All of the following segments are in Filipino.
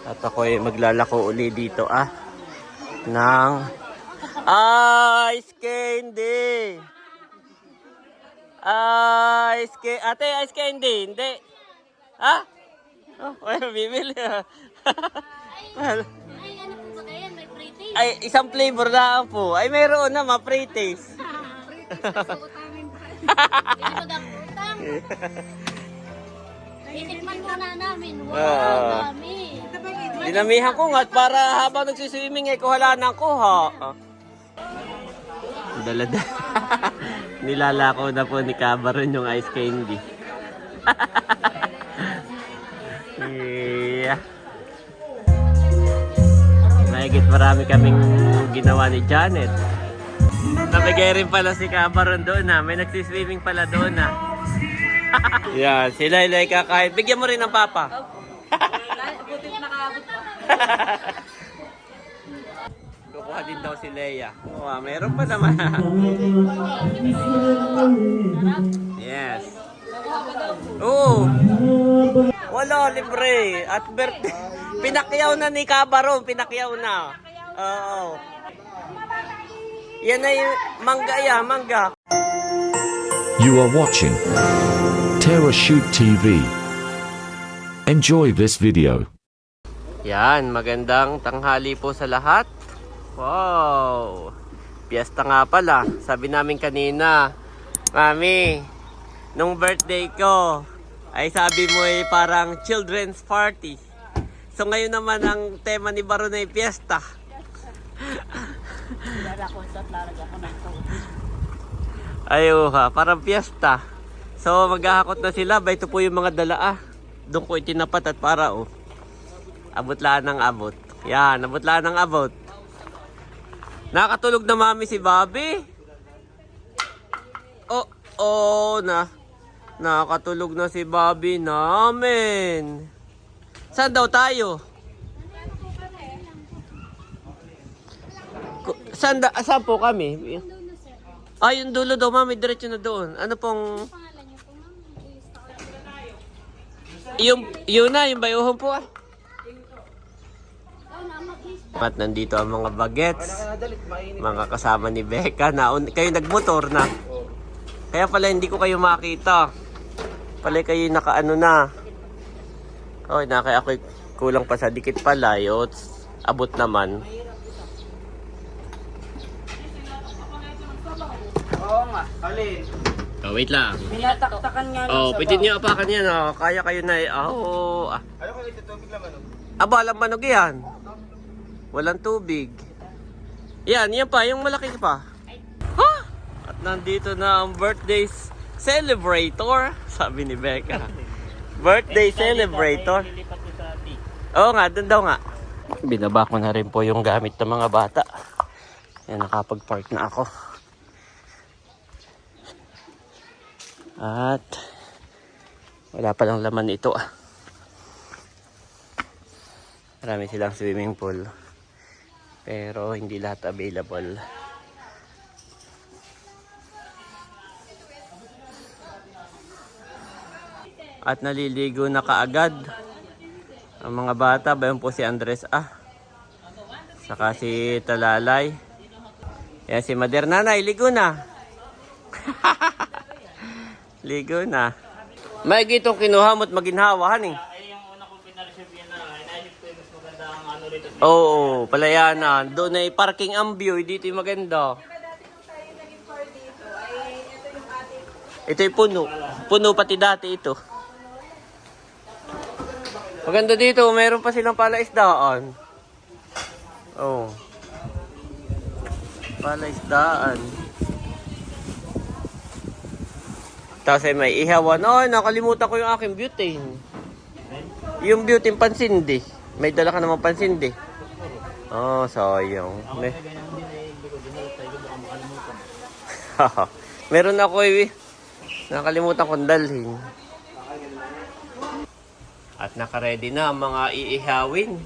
At ako'y maglalako uli dito ng ice candy. Ate, ice candy, hindi. Ha? Oh, bibili. Ay, ano po ba kayan? May pre-taste? Ay, isang flavor lang po. Ay, mayroon na, ma-pre-taste. Utangin pa. Hindi ko dapat utang. Itikman muna namin. Wow, dami. Dinamihan ko nga at para habang nagsiswimming ay kuhalanan ko ha. Dala-dala. Nilalako na po ni Kabaron yung ice candy. Yeah. Mahigit marami kaming ginawa ni Janet. Nabigay rin pala si Kabaron doon na. May nagsiswimming pala doon na. Yan, sila ilay kakain. Bigyan mo rin ng papa. Buti nakaabot pa. Kukuha din daw si Leia. Oh, meron pa naman. Yes. Oo. Wala, libre. At birthday. Pinakyaw na ni Kabaron. Pinakyaw na. Oo. Yan na yung mangga ya, mangga. You are watching TerraShoot TV. Enjoy this video. Yan, magandang tanghali po sa lahat. Wow! Piyesta nga pala. Sabi namin kanina, Mami, nung birthday ko, ay sabi mo ay parang children's party. So ngayon naman ang tema ni Baron ay piyesta. Ayaw ha, parang piyesta. So maghahakot na sila, ba ito po yung mga dala Doon ko itinapat at para abot lang ng abot. Yan, abot lang ng abot. Nakatulog na mami si Bobby. Nakatulog na si Bobby namin. Saan daw tayo? Saan po kami? Yung dulo daw mami, diretso na doon. Ano pong... Yun yung bayuhon po At nandito ang mga bagets, mga kasama ni Becca. Kayo nagmotor na. Kaya pala hindi ko kayo makita. Pala kayo nakaano na. Kaya ako kulang pa sa dikit pala. Abot naman. Oo nga, alin? Wait lang. Pinataktakan nga lang sa Pwede niyo apakan yan. Kaya kayo na Ayaw ko ito, tubig lang ano? Walang manog yan. Walang tubig. Yan pa, yung malaki pa. At nandito na ang birthday celebrator, sabi ni Becca. Birthday celebrator. Oo nga, doon daw nga. Binaba ko na rin po yung gamit ng mga bata. Yan, nakapag-park na ako. At wala pa lang laman ito Marami silang swimming pool. Pero hindi lahat available. At naliligo na kaagad ang mga bata. Bayon po si Andres saka si Talalay. Yan si Mader. Nanay, ligo na. Ligo na. May gitong kinuha mo't maginhawahan Yung una kong pinareserve yan na, inaisip ko yung mas maganda ang ano rito. Oo, palayanan. Doon ay parking ang view. Dito yung maganda. Ito yung puno. Puno pati dati ito. Maganda dito. Meron pa silang palaisdaan. Oo. Palaisdaan. Tapos ay may ihawan. Nakalimutan ko yung aking butane. Yung butane pansindi. May dala ka naman pansindi. Sayang. Meron ako nakalimutan kong dalhin. At naka-ready na ang mga iihawin.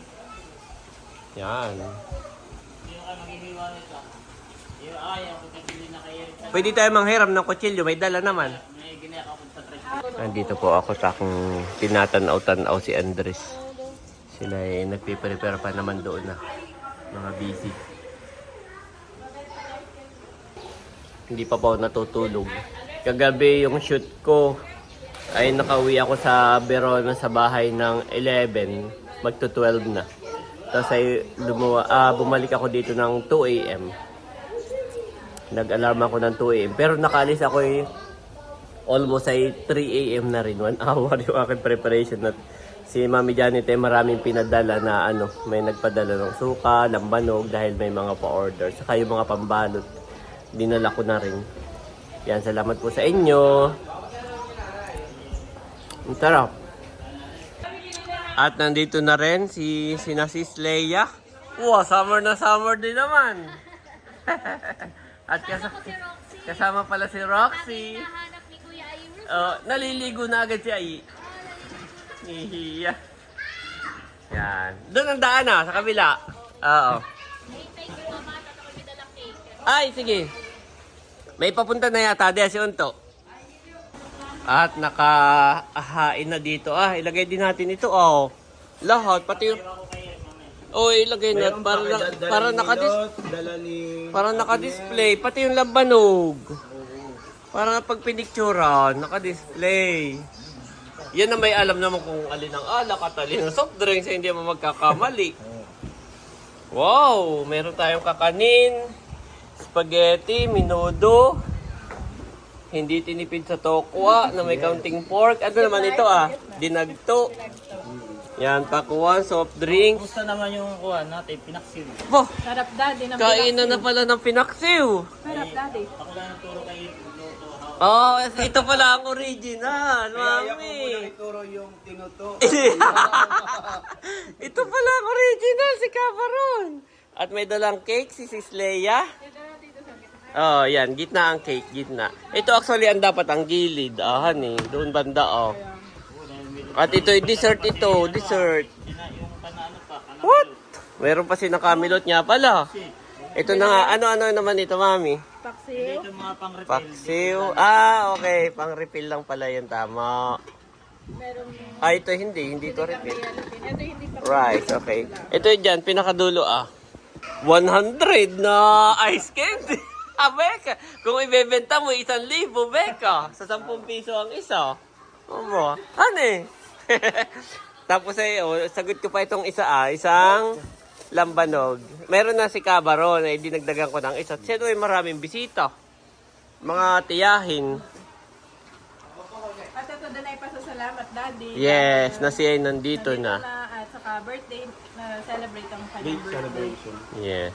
Yan. Pwede tayo manghiram ng kutsilyo. May dala naman. Nandito po ako sa aking tinatanaw-tanaw si Andres. Sila ay nagpiprepare pa naman doon na. Mga busy. Hindi pa po ako natutulog. Kagabi yung shoot ko ay nakauwi ako sa Verona sa bahay ng 11. Magto 12 na. Tapos ay bumalik ako dito ng 2 a.m. Nag-alarm ako ng 2 a.m. Pero nakaalis ako almost ay 3 a.m. na rin. 1 hour yung aking preparation. At si Mami Janet ay maraming pinadala na may nagpadala ng suka, lambanog dahil may mga pa-order. Saka yung mga pambalot, dinala ko na rin. Yan, salamat po sa inyo. Ang sarap. At nandito na rin si Sis Leia. Wow, summer na summer din naman. At kasama pala si Roxy. Nahanap ni Kuya Iris. Naliligo na agad si Ai. Hihiya. Yan. Doon ang daan sa kabila. Oo. Hintay ko yung mga bata na kami dalang cake. Ay, sige. May papunta na yata si Unto. At nakahain na dito. Ilagay din natin ito. Lahat. Pati yung... ilagay na. Para naka-display. Pati yung lambanog. Para pag pinicturan, naka-display. Yan na may alam naman kung alin ang alak at alin ang soft drinks. Hindi mo magkakamali. Wow! Meron tayong kakanin. Spaghetti, minudo. Hindi tinipid sa tokwa na may counting pork. Ano naman ito Dinagto. Yan, pakuan, soft drinks. Gusto naman yung kuha natin, pinaksiw. Boh! Sarap daddy ng Kainan na pala ng pinaksiw. Sarap daddy. Ako lang ang turo kay Ito pala ang original, mami. Ituro yung tinuto. Ito pala ang original, si Cabaron. At may dalang cake si Sis Leia. Yan, gitna ang cake, gitna. Ito actually ang dapat ang gilid, honey. Doon banda, At ito, dessert. What? Meron pa si nakamilot niya pala. Ito na nga, ano naman ito, mami? Paksiw. ito mga pang-refill. Paksiw. Okay. Pang-refill lang pala yan, tama. Meron Ito hindi ito refill. ito hindi pa. Rice, okay. Ito dyan, pinakadulo 100 na ice candy. Beka. Kung ibebenta mo, 1,000, Beka. Sa 10 piso ang isa. Ano? Tapos sagot ko pa itong isang lambanog. Meron na si Cabaron, dinagdagan ko ng isa. Siyempre ay maraming bisita. Mga tiyahin. At ito din ay pasasalamat daddy. Yes, na siya ay nandito na. At saka birthday na celebrate ang kanyang birthday. Yes.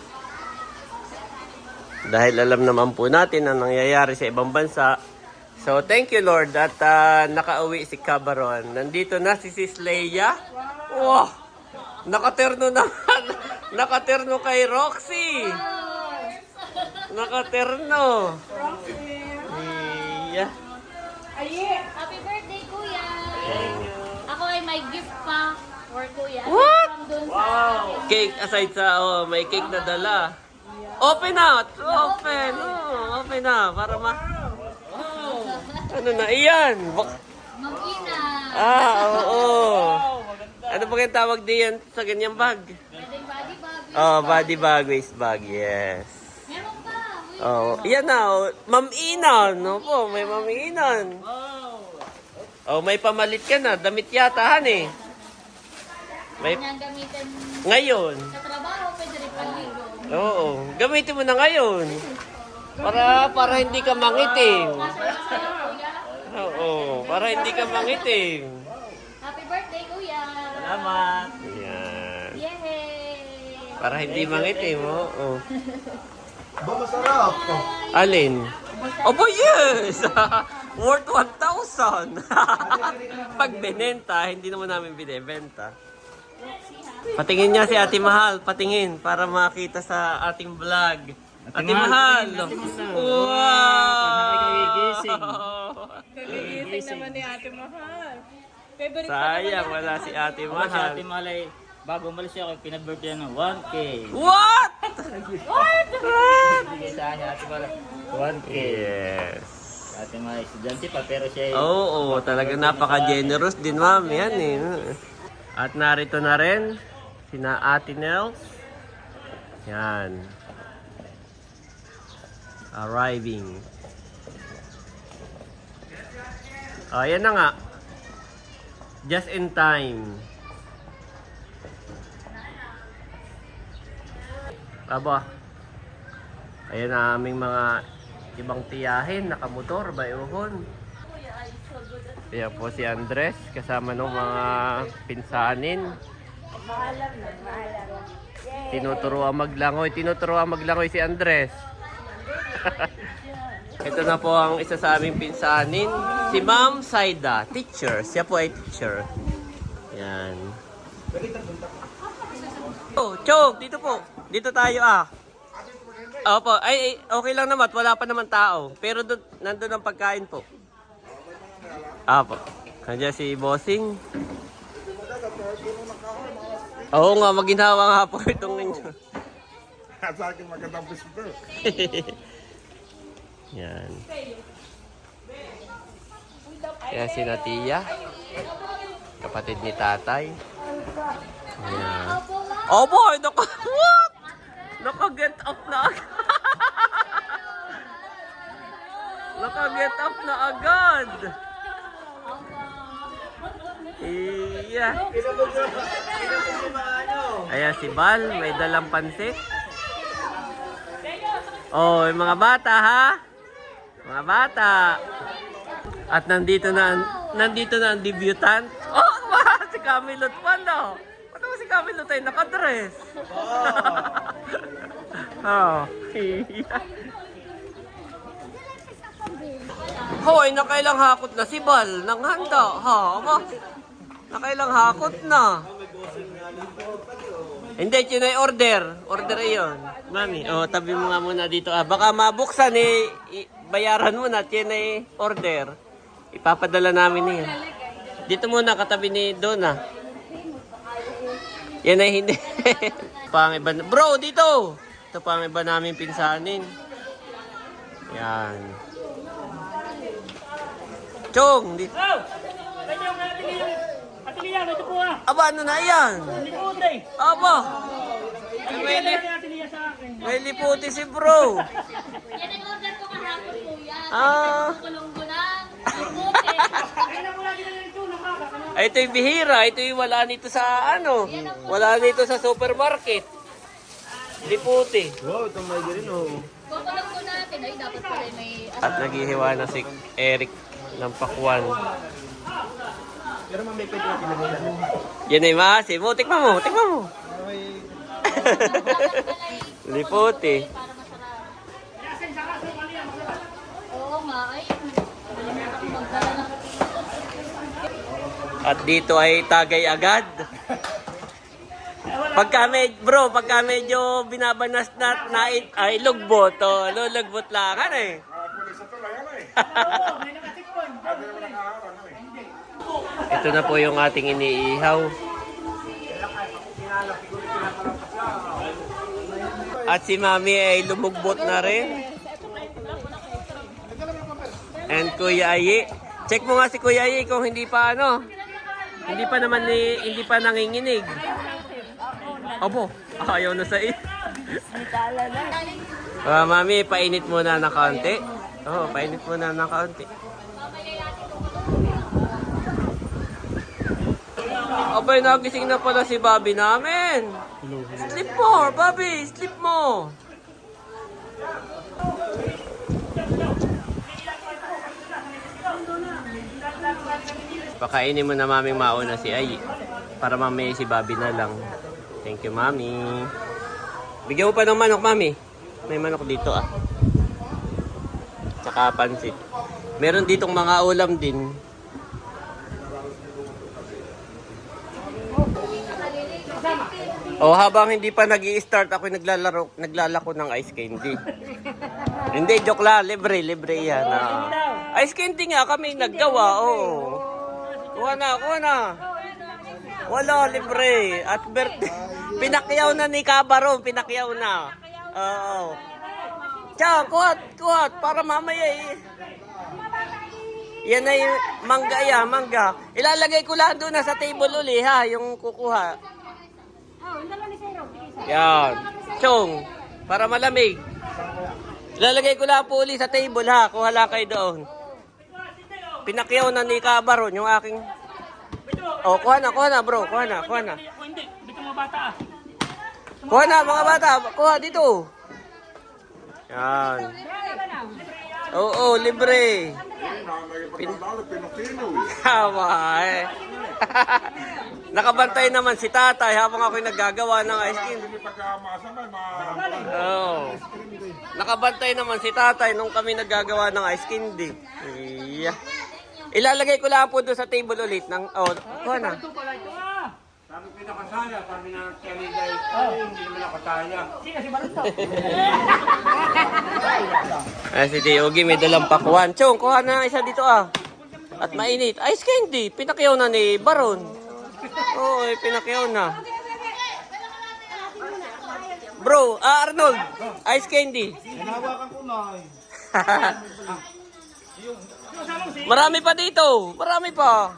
Dahil alam naman po natin ang nangyayari sa ibang bansa. So, thank you Lord at nakauwi si Cabaron. Nandito na si Sis Leia. Wow! Nakaterno naman. Nakaterno kay Roxy. Nakaterno. Yeah. Happy birthday, Kuya! Ako ay may gift pa for Kuya. What? From dun sa Cake aside sa may cake na dala. Open out. Open na para ano na iyan? Mag-ina. Oo. Ano ba kayong tawag diyan sa ganyang bag? Pwedeng body bag. Body bag, waist bag, yes. Meron pa. Iyan na, Ma'am Inan. Po, may Ma'am Inan. May pamalit ka na. Damit yata, May Kanyang gamitin ngayon. sa trabaho, pwede rin panligo. Oo, gamitin mo na ngayon. Para hindi ka mangitim. Oo, para hindi ka mangitim. Happy birthday, Kuya! Salamat. Yan. Yay! Para hindi mangitim, oo. Ba, masarap. Alin? Opo, yes! Worth 1,000. Pag binenta, hindi naman namin binibenta. Patingin niya si Ate Mahal, patingin, para makita sa ating vlog. Ate Mahal! Wow! Nakagigising. Kagigising naman ni Ate Mahal. Favorite Sayang, wala si Ate Ako si Ate Mahal. Malay, bago umalis siya ako, pinag-birthday ng 1K. What? Bigay sa akin, Ate Malay, 1K. Yes. Ate Malay, estudyante pa, pero siya ay... Oo, talaga napaka-generous din, ma'am. Yan . At narito na rin sina Ate Nels. Yan. Arriving. Ayan na nga. Just in time. Aba. Ayan na aming mga ibang tiyahin, nakamotor, bayuhon. Ayan po si Andres, kasama ng mga pinsanin. Tinuturuan maglangoy si Andres. Ito na po ang isa sa aming pinsanin, si Ma'am Saida, teacher. Siya po ay teacher. Yan. Oh, Chog, dito po. Dito tayo Opo, ay okay lang naman, wala pa naman tao. Pero nandun ang pagkain po. Opo. Nandiyan si Bossing. Oo nga, maginhawa nga po itong ninyo. Sa akin magandang bisito. Yan. Kaya si Natia, kapatid ni tatay. Yan. Oh boy, what? Naka-get up na agad. Naka-get up na agad. Iya. Ayan si Bal, may dalang pansit. Oh, yung mga bata ha? Mga bata. At nandito na ang debutant. Oh, si Camilot pa no. Ba't naman si Camilot ay nakadress? Oh. Hoy, nakailang hakot na si Bal ng handa. Ha, nakailang hakot na. Hindi, chinay order. Order iyon. Mami, tabi mo nga muna dito. Baka mabuksan bayaran mo na, chinay order. Ipapadala namin yan. Dito muna, katabi ni Donna. Yan ay hindi. Pangiba. Bro, dito! Ito pangiba namin pinsanin. Yan. Chong! Dito. Oh! Atiliyan, ito po Aba, ano na yan? Liputi. Aba! Atiliyan sa akin. May liputi si bro. Yan ang order ko kahapon, kuya. Kulunggo ng liputi. Ay, ito yung bihira. Ito yung wala nito sa wala nito sa supermarket. Liputi. Wow, ito may rin Kukulunggo natin. Ay, dapat pala may... At naghihiwa na si Eric ng pakwan. Pero may pwede na pinagay. Yan ay masi mo. Tikman mo. Liputi. Para masarap. Oo nga, ay. Magdala ng... At dito ay tagay agad. Pagka medyo binabanas ay lugbot. Lulugbot lang. Ano eh? Ito na po yung ating iniihaw. At si Mami ay lumugbot na rin. And Kuya Ayi. Check mo nga si Kuya Ayi kung hindi pa hindi pa nanginginig. Opo, ayaw na sa Mami, painit muna ng kaunti. Painit muna ng kaunti. Abay, nagising na pala si Bobby namin. Sleep more, Bobby. Sleep more. Pakainin mo na maming mauna si Ay. Para mamaya si Bobby na lang. Thank you, Mami. Bigyan mo pa ng manok, Mami. May manok dito Tsaka pansit. Meron ditong mga ulam din. Habang hindi pa nag-i-start ako naglalako ng ice candy. Hindi, joke lang. Libre yan. Ice candy nga kami naggawa, Kuha na. Wala, libre. At pinakyaw na ni Kabaron, pinakyaw na. Oo. Tiyan, kuhat, para mamaya Yan na yung mangga yan, mangga. Ilalagay ko lang doon na sa table uli ha, yung kukuha. Yan. Chong, para malamig. Ilalagay ko lang po uli sa table ha, kuha lang kayo doon. Pinakyaw na ni Kabaron yung aking... Oh, kuha na bro, kuha na. Hindi, bito mga bata ah. Kuha na mga bata, kuha dito. Yan. Oo, libre. Tama eh. Nakabantay naman si tatay habang ako'y naggagawa ng ice cream. Oo. Nakabantay naman si tatay nung kami naggagawa ng ice candy. Yeah. Ilalagay ko lang po doon sa table ulit ng... Oh, kuha na. Sabi pinakasaya, sabi na Kelly guys, hindi naman nakasaya. Ay, si Tiogi may dalang pakwan. Chong, kuha na isa dito ah. At mainit. Ice candy. Pinakyaw na ni Baron. Oo, pinakyaw na. Bro, Arnold. Ice candy. Hinawakan ko na eh. Marami pa dito. Marami pa.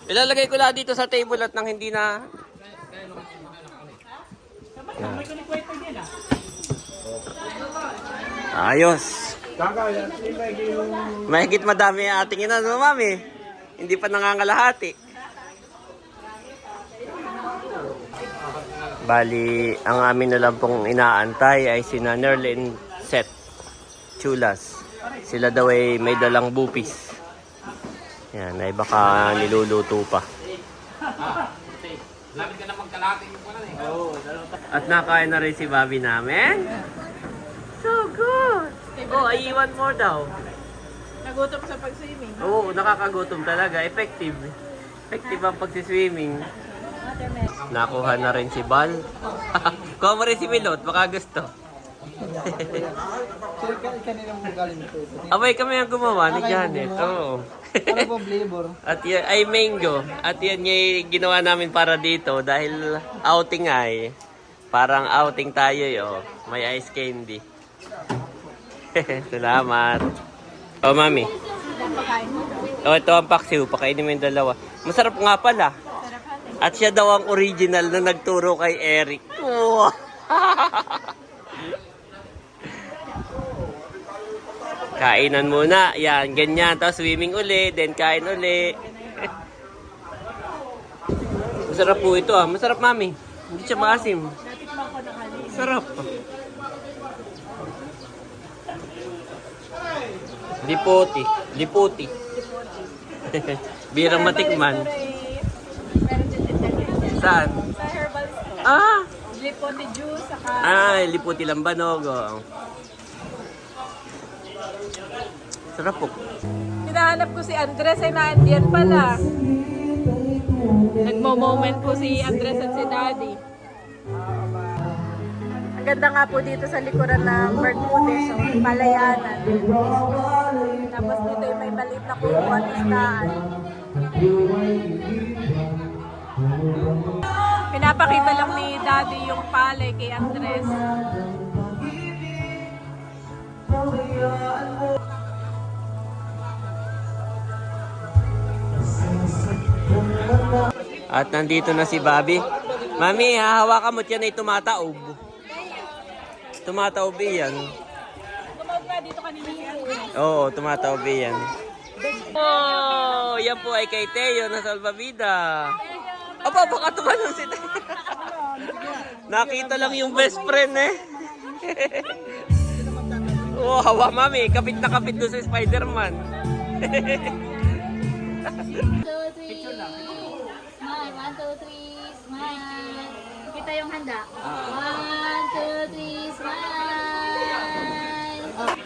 Ilalagay ko lang dito sa table at nang hindi na... Ayos. Mahigit madami ang ating ina, no, mami? Hindi pa nangangalahati. Bali, ang amin na lang pong inaantay ay si Nerlin Set Chulas. Sila daw ay may dalang bupis. Yan, ay baka niluluto pa. At nakain na rin si Bobby namin. So good! Oh, I want more daw. Nagutom sa pag-swimming. Oo, nakakagutom talaga. Effective. Effective ang pagsiswimming. Nakuha na rin si Bal. Kuha mo rin si Milot, baka gusto. Abay kami ang gumawa ni Janet. Oo. At yan, ay mango. At yan yung ginawa namin para dito dahil outing ay. Parang outing tayo yo. May ice candy. Salamat. Oh, mami. Oh, ito ang paksiw. Pakainin mo yung dalawa. Masarap nga pala. At siya daw ang original na nagturo kay Eric. Wow. Kainan muna. Yan, ganyan. Tapos swimming uli. Then kain uli. Masarap po ito ah. Masarap, mami. Hindi siya maasim. Sarap. Liputi. Liputi. Birang matikman. Saan? Sa herbal store. Ah! Lipote juice, saka... Ay, liputi lambanog. Oh. Sarap po. Hinahanap ko si Andres ay naandiyan pala. Nagmo-moment po si Andres at si Daddy. Ang ganda nga po dito sa likuran ng Bermudez, so Palayanan. Tapos dito yung may maliit na kuruan isdaan. Pinapakita lang ni Daddy yung palay kay Andres. At nandito na si Bobby. Mami, hahawakan mo yan ay tumataob. Tumataob yan. Tumawag nga dito kanina. Oo, tumataob yan. Oh, yan po ay kay Teo na salvavida. Aba, baka tumalon si Teo. Nakita lang yung best friend eh. Oh, hawa mami, kapit na kapit doon sa Spider-Man. 1, 2, 3. Smile. 1, 2, 3. Smile. Kita yung handa. 1, 2, 3. Smile.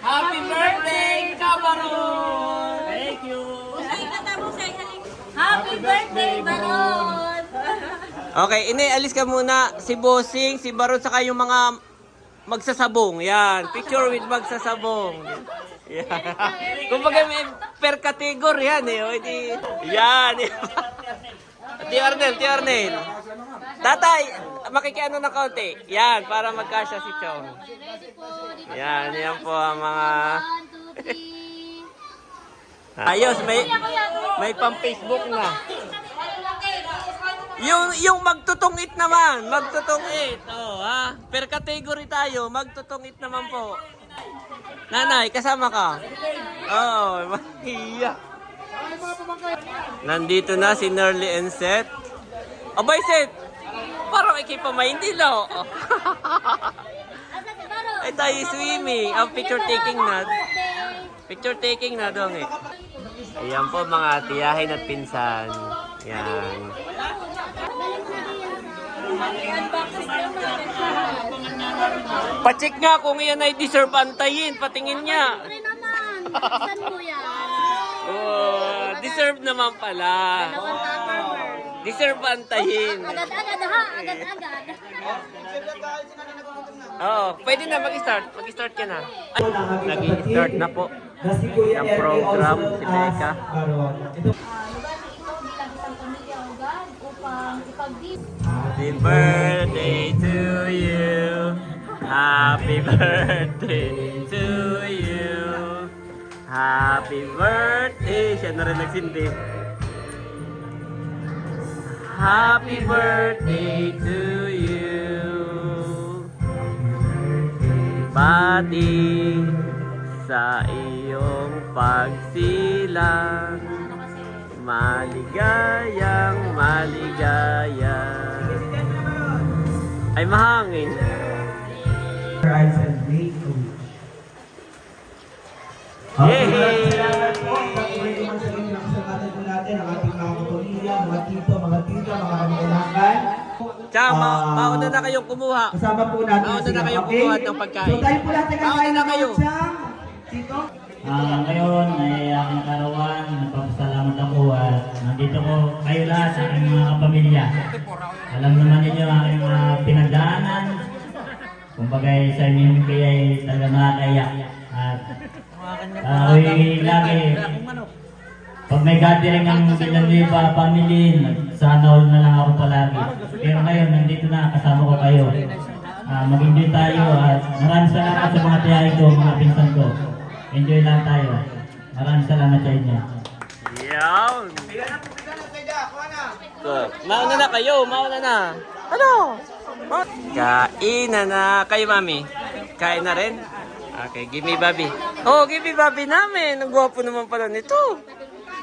Happy birthday, Kabaron! Thank you! Happy birthday, Baron! Okay, alis ka muna. Si Bossing, si Baron, saka yung mga magsasabong. Yan, picture with magsasabong. Yan. Kumbaga may per category yan eh. O, di, yan. Tio Arnel. Tatay, makikiano na kaunti. Yan, para magkasya si Chong. Ready po. Dito Yan po ang mga... 1, 2, 3. Ayos, may pang-Facebook na. Yung magtutungit naman, magtutungit. Oh, ha? Per category tayo, magtutungit naman po. Nanay, kasama ka? Oh, mahiya. Nandito na si Nerly and Seth. Abay, Seth! Parang ikipa Maindilo. Ay, tayo swimming. Ang picture taking na. Picture taking na dong eh. Ayan po mga tiyahin at pinsan. Yan. Pacheck nga kung yan ay deserve antayin. Patingin niya. Pre naman. Saan mo yan? Oh, deserve naman pala. Dalawang Tupperware. Deserve antayin. Agad-agad ha, agad-agad. Oo, pwede na mag-start. Mag-start ka na. Nag-start na po. Ang program si Becca. Happy birthday to you. Happy birthday to you. Happy birthday. Siya na rin nagsindi. Happy birthday to you. Pati sa iyong pagsilang, maligayang maligaya. Ay, mahangin. Rise and great food. Yay! Salamat po. Patuloy naman sa inyo ang kasangatan po natin, ang ating mga kapamilya, mga tito, mga tita, mga kamag-anakan. Tsaka, mauna na kayong kumuha. Kasama po natin Mauna sila. na kayong Okay? kumuha ng pagkain. So tayo po lahat Mauna nagkakain na ng kayo. magsang. Tito? Ngayon ay aking karawan, nagpapasalamat ako at nandito ko kayo lahat sa aking mga kapamilya. Alam naman ninyo ang aking mga pinagdaanan. Kumbaga sa inyo kayo ay talaga nakakaya. At ako'y lagi, pag may gathering ang Villanueva family, sana all na lang ako palagi. Pero ngayon, nandito na, kasama ko kayo. Mag-enjoy tayo at maraming salamat sa mga tiyahin ko, mga pinsan ko. Enjoy lang tayo. Maraming salamat sa inyo. Yan. Mauna na kayo, mauna na. Ano? Kain na. Kayo, mami. Kain na rin? Okay, give me Bobby. Oh, give me Bobby namin. Ang gwapo naman pala nito.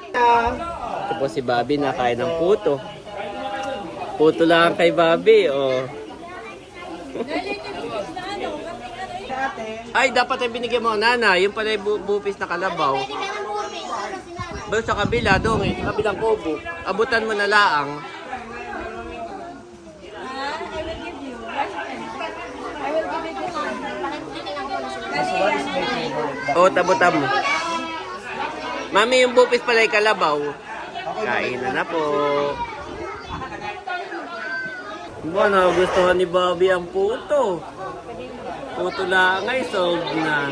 Ito po si Bobby na kain ng puto. Puto lang kay Bobby, oh. Ay, dapat ay binigyan mo, nana. Yung pala yung bupis na kalabaw. Pero sa kabila, doon eh. Sa kabilang kubo. Abutan mo na laang. Oo, tabutan mo. Mami, yung bupis pala yung kalabaw. Kain na po. Ba, nagustuhan ni Bobby ang puto. Puto lang ay sold na.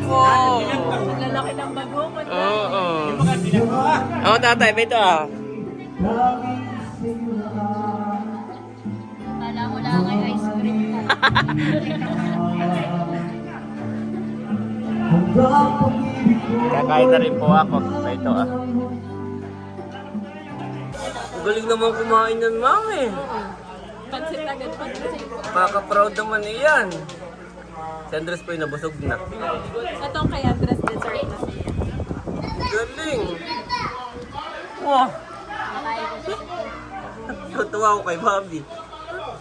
Wow! Lalaki ng bagong. Oo. Oo, tatay, ito ah. Kala mo lang ay ice cream ka. Kakain na rin po ako. Ito ah. Ang galing naman kumain ng mami. Pansit agad, pansit. Maka-proud naman iyan. Si Andres po yung nabusog na. Itong kay Andres dessert na siya. Galing! Wow! Tutuwa ako kay Bobby.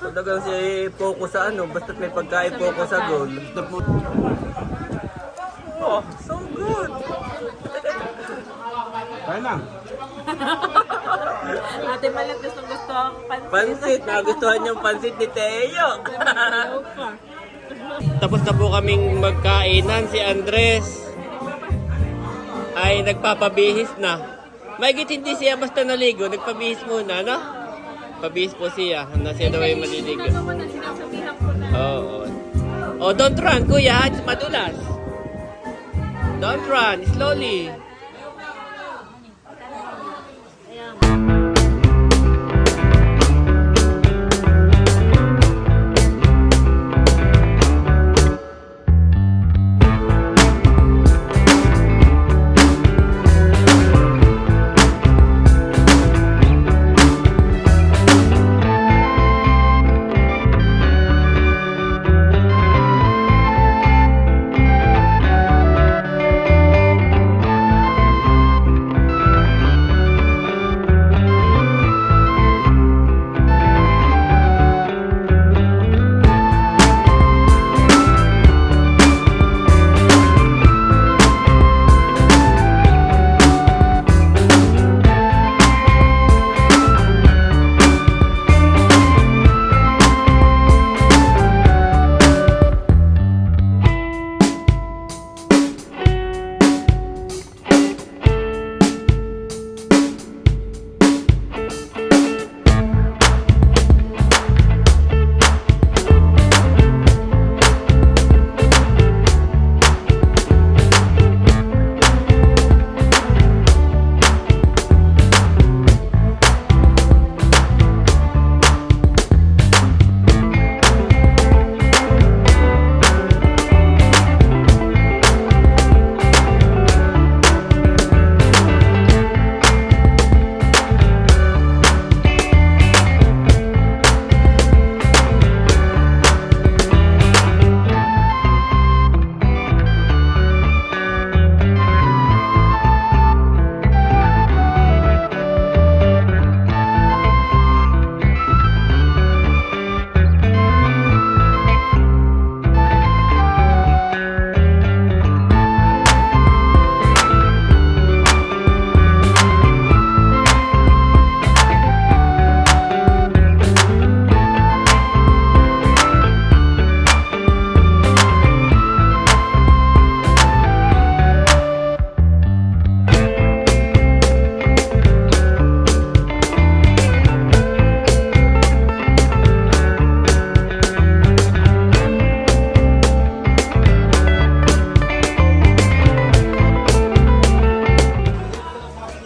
Talagang siya focus sa ano, basta't may pagkain focus sa goal. Oh, so good! Kaya lang. Ate Malit gusto ang pansit. Pansit! Nagustuhan yung pansit ni Teo! Tapos na po kaming magkainan. Si Andres ay nagpapabihis na. Mahigit hindi siya basta naligo. Nagpabihis muna, no? Pabihis po siya. Na siya daw ay maliligo. Sinasabihan ko na. Oo. Oh, don't run, kuya. It's madulas. Don't run. Slowly.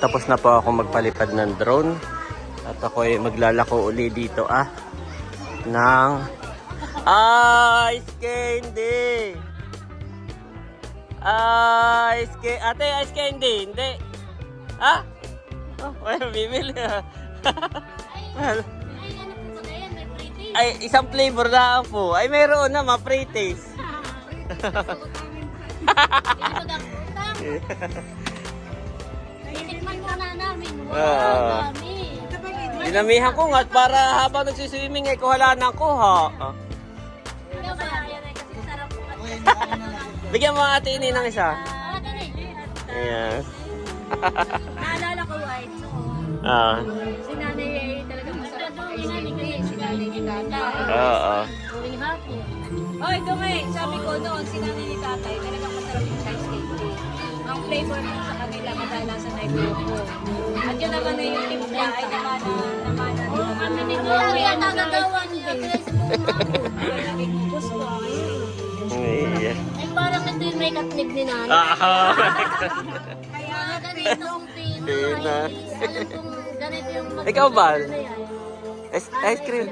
tapos na po ako magpalipad ng drone. At ako ay maglalako uli dito ng ice candy. Ate, ice candy. Hindi. Ha? Oh, well, bibili well, ay, isang flavor lang po. Ay, mayroon na, ma-pre-taste. Titikman muna namin. Wow, Oo. dami. Dinamihan ko nga at para habang nagsiswimming ay kuhala na kuha. Ikaw ba? Kasi sarap po kasi. Bigyan mo ang ate ini ng isa. Dali. Ayan. Naalala ko, White. Si nanay ay talagang masarap pakainin kasi si nanay ni tatay. Oo. Tuwing hapon. Oy, Dungay, sabi ko noon, si nanay ni tatay, talagang masarap yung ice candy. Ang flavor mo sa kanila, kadalasan ay buko. At yun naman ay yung timpla ay naman Kami ni Kuya, kaya nagagawan din. naging gusto. Iya. Ay, parang ito yung may katlig ni nanay. Kaya ganitong pina. Pina. Alam kong ganito yung Ikaw ba? Ice cream.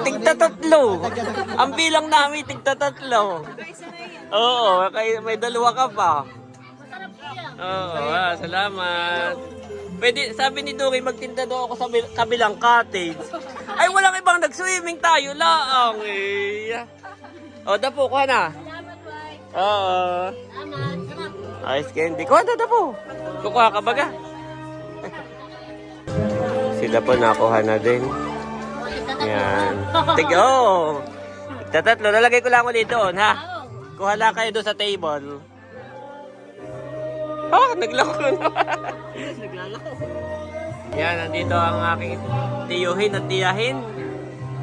Tigtatatlo. Ang bilang namin, tigtatatlo. Oo, may dalawa ka pa. Masarap po yan. Oo, salamat. Pwede, sabi ni Dory, magtinda daw ako sa kabilang cottage. Ay, walang ibang nag-swimming tayo laang eh. O, dapo, kuha na. Salamat, White. Oo. Salamat. Ice candy. Kuha na, dapo. Kukuha ka baga. Sila po nakuha na din. Yan. Oh. Tatatlo. Nalagay ko lang ulit doon, ha? Kuha lang kayo doon sa table. Naglako na. Naglalako. Yan, nandito ang aking tiyuhin at tiyahin.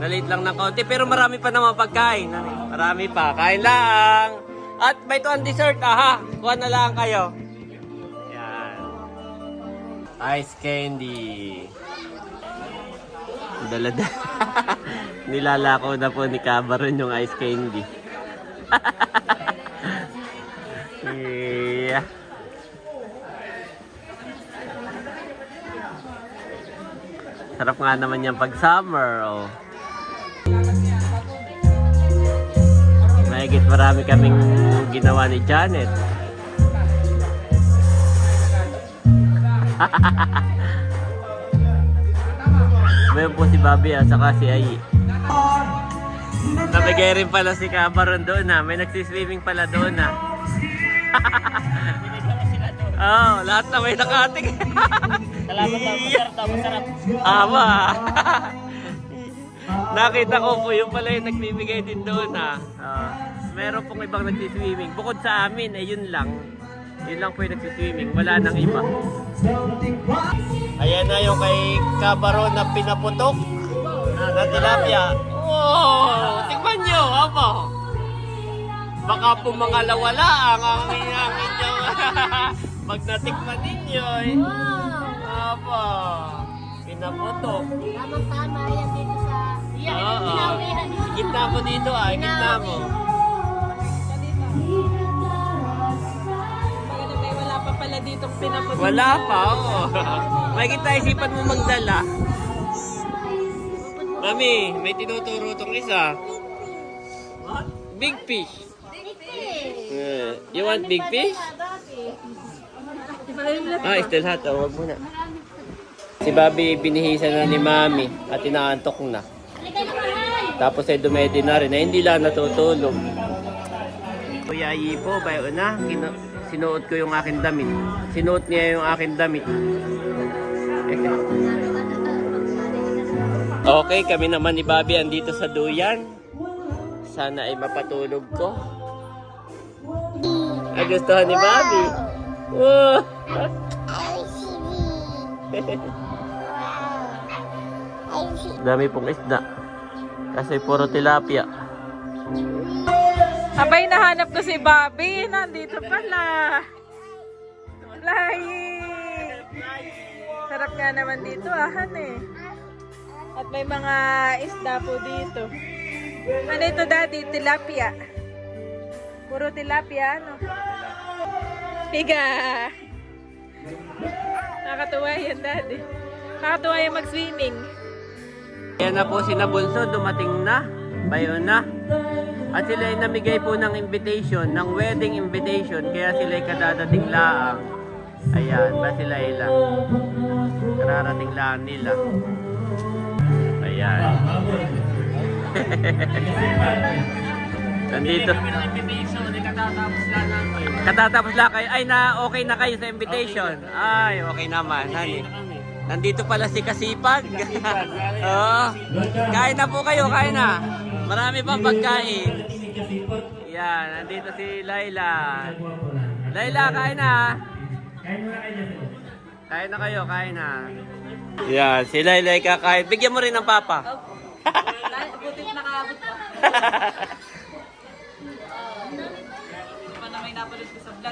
Nalit lang ng konti, pero marami pa naman pagkain. Marami pa. Kain lang. At may to ang dessert, ha? Kuha na lang kayo. Yan. Ice candy. Dalada. Nilalako na po ni Cabaron yung ice candy. Yeah. Sarap nga naman yan pag summer, oh. Mahigit marami kaming ginawa ni Janet. Mayroon po si Bobby at saka si Ai. Nabigay rin pala si Cabaron doon may nagsiswimming pala doon Oh, lahat na may nakating. Salamat daw, masarap. Ama. Nakita ko po yung pala yung nagbibigay din doon meron pong ibang nagsiswimming. Bukod sa amin, yun lang. Yun lang po yung nagsiswimming. Wala nang iba. Ayan na yung kay Cabaron na pinaputok na tilapia. Wow! Tingnan nyo, aba. Baka po mga lawala ang inyo. Pag natikman ninyo, aba. Pinaputok. Tamang-tama yan dito sa... Oo. Gitna mo dito gitna mo. Wala pa pala ditong pinapunin. Wala pa, oo. May kita isipan mo magdala. Mami, may tinuturo tong isa. Big fish. You want big fish? Still hot. Huwag muna. Si Bobby binihisa na ni Mami at inaantok na. Tapos ay dumedi na rin hindi lang natutulog. Kuya Yipo, bayo na. Sinuot ko yung aking damit. Sinuot niya yung aking damit. Okay, kami naman ni Bobby andito sa duyan. Sana ay mapatulog ko. Gustuhan ni Bobby. Wow! Dami pong isda. Kasi puro tilapia. Abay, nahanap ko si Bobby. Nandito pala. Flying! Sarap nga naman dito, Han At may mga isda po dito. Ano ito, Daddy? Tilapia. Puro tilapia, ano? Higa! Nakakatuwa yan, Daddy. Nakakatuwa yung mag-swimming. Yan na po si Nabunso, dumating na. Bayon na. At sila ay namigay po ng invitation, ng wedding invitation. Kaya sila ay kadadating laang. Ayan, ba sila ila. Kararating laang nila. Ayan. Nandito. Katatapos lang kayo. Ay, okay na kayo sa invitation. Ay, okay naman. Nandito pala si Kasipag. Oo. Kain na po kayo, kain na. Marami pang pagkain. Yan, nandito si Laila. Laila, kain na. Kain na kayo, kain na. Yan, si Laila ay kakain. Bigyan mo rin ng papa. Butit nakaabot pa. Pa na may napanood ko sa vlog.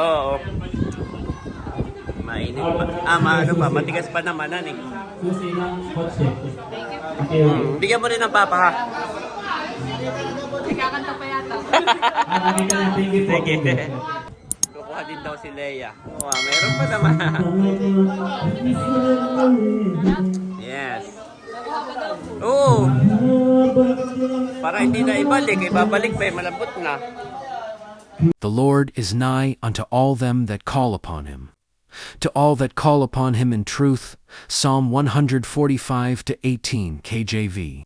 Oo. Mainit pa. Ano pa, matigas pa naman, eh. Susi lang, spot check. Okay. Bigyan mo rin ng papa, ha? Kakanta pa yata. Thank you po. Sige. Kukuha din daw si Leia. Wow, meron pa naman. Yes. Oo. Para hindi na ibalik. Ibabalik pa, malambot na. The Lord is nigh unto all them that call upon him. To all that call upon him in truth. Psalm 145-18 KJV.